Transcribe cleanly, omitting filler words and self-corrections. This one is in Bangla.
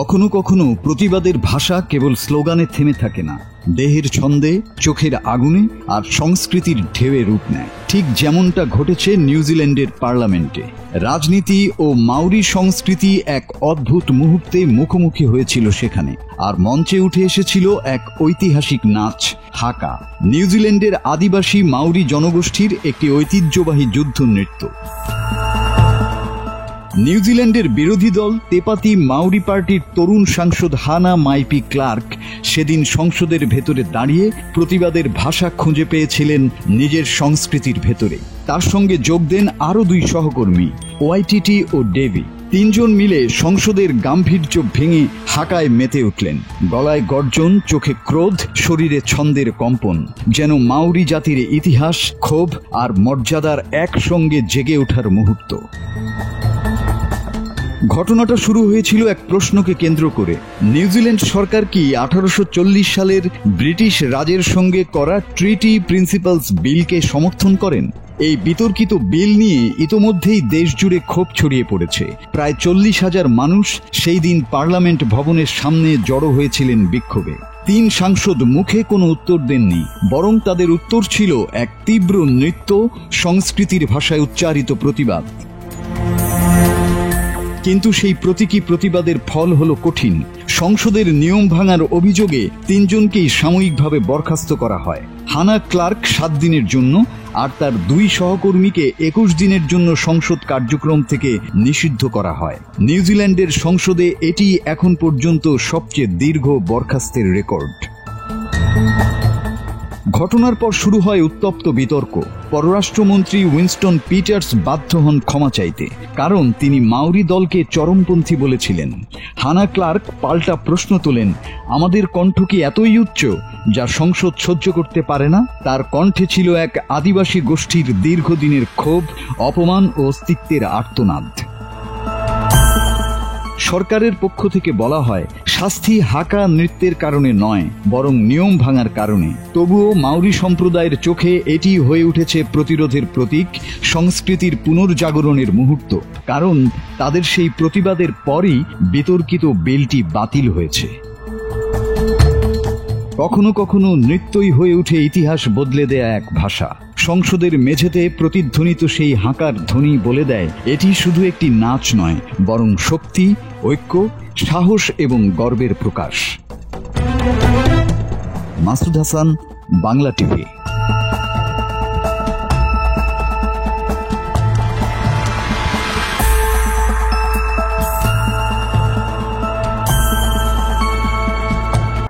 কখনো কখনো প্রতিবাদের ভাষা কেবল স্লোগানে থেমে থাকে না, দেহের ছন্দে, চোখের আগুনে আর সংস্কৃতির ঢেউয়ে রূপ নেয়। ঠিক যেমনটা ঘটেছে নিউজিল্যান্ডের পার্লামেন্টে। রাজনীতি ও মাউরি সংস্কৃতি এক অদ্ভুত মুহূর্তে মুখোমুখি হয়েছিল সেখানে, আর মঞ্চে উঠে এসেছিল এক ঐতিহাসিক নাচ, হাকা, নিউজিল্যান্ডের আদিবাসী মাউরি জনগোষ্ঠীর একটি ঐতিহ্যবাহী যুদ্ধ নৃত্য। নিউজিল্যান্ডের বিরোধী দল তেপাতি মাউরি পার্টির তরুণ সাংসদ হানা মাইপি ক্লার্ক সেদিন সংসদের ভেতরে দাঁড়িয়ে প্রতিবাদের ভাষা খুঁজে পেয়েছিলেন নিজের সংস্কৃতির ভেতরে। তার সঙ্গে যোগ দেন আরও দুই সহকর্মী, ওয়াইটিটি ও ডেভি। তিনজন মিলে সংসদের গাম্ভীর্য ভেঙে হাকায় মেতে উঠলেন। গলায় গর্জন, চোখে ক্রোধ, শরীরে ছন্দের কম্পন, যেন মাউরি জাতির ইতিহাস, ক্ষোভ আর মর্যাদার একসঙ্গে জেগে ওঠার মুহূর্ত। ঘটনাটা শুরু হয়েছিল এক প্রশ্নকে কেন্দ্র করে। নিউজিল্যান্ড সরকার কি 1840 সালের ব্রিটিশ রাজের সঙ্গে করা ট্রিটি প্রিন্সিপালস বিলকে সমর্থন করেন? এই বিতর্কিত বিল নিয়ে ইতোমধ্যেই দেশ জুড়ে ক্ষোভ ছড়িয়ে পড়েছে। প্রায় 40,000 মানুষ সেই দিন পার্লামেন্ট ভবনের সামনে জড়ো হয়েছিলেন বিক্ষোভে। 3 সাংসদ মুখে কোনো উত্তর দেননি, বরং তাদের উত্তর ছিল এক তীব্র নৃত্য, সংস্কৃতির ভাষায় উচ্চারিত প্রতিবাদ। কিন্তু সেই প্রতীকী প্রতিবাদের ফল হলো কঠিন। সংসদের নিয়ম ভাঙার অভিযোগে 3 জনকেই সাময়িকভাবে বরখাস্ত করা হয়। হানা ক্লার্ক 7 দিনের জন্য আর তার 2 সহকর্মীকে 21 দিনের জন্য সংসদ কার্যক্রম থেকে নিষিদ্ধ করা হয়। নিউজিল্যান্ডের সংসদে এটি এখন পর্যন্ত সবচেয়ে দীর্ঘ বরখাস্তের রেকর্ড। ঘটনার পর শুরু হয় উত্তপ্ত বিতর্ক। পররাষ্ট্রমন্ত্রী উইনস্টন পিটার্স বাধ্য হন ক্ষমা চাইতে, কারণ তিনি মাউরি দলকে চরমপন্থী বলেছিলেন। হানা ক্লার্ক পাল্টা প্রশ্ন তোলেন, আমাদের কণ্ঠ কি এতই উচ্চ যা সংসদ সহ্য করতে পারে না? তার কণ্ঠে ছিল এক আদিবাসী গোষ্ঠীর দীর্ঘদিনের ক্ষোভ, অপমান ও অস্তিত্বের আর্তনাদ। সরকারের পক্ষ থেকে বলা হয়, শাস্তি হাকা নৃত্যের কারণে নয়, বরং নিয়ম ভাঙার কারণে। তবুও মাউরি সম্প্রদায়ের চোখে এটি হয়ে উঠেছে প্রতিরোধের প্রতীক, সংস্কৃতির পুনর্জাগরণের মুহূর্ত, কারণ তাদের সেই প্রতিবাদের পরই বিতর্কিত বিলটি বাতিল হয়েছে। কখনো কখনো নৃত্যই হয়ে উঠে ইতিহাস বদলে দেয়া এক ভাষা। সংসদের মেঝেতে প্রতিধ্বনিত সেই হাঁকার ধ্বনি বলে দেয়, এটি শুধু একটি নাচ নয়, বরং শক্তি, ঐক্য, সাহস এবং গর্বের প্রকাশ। মাসুদ হাসান, বাংলা টিভি।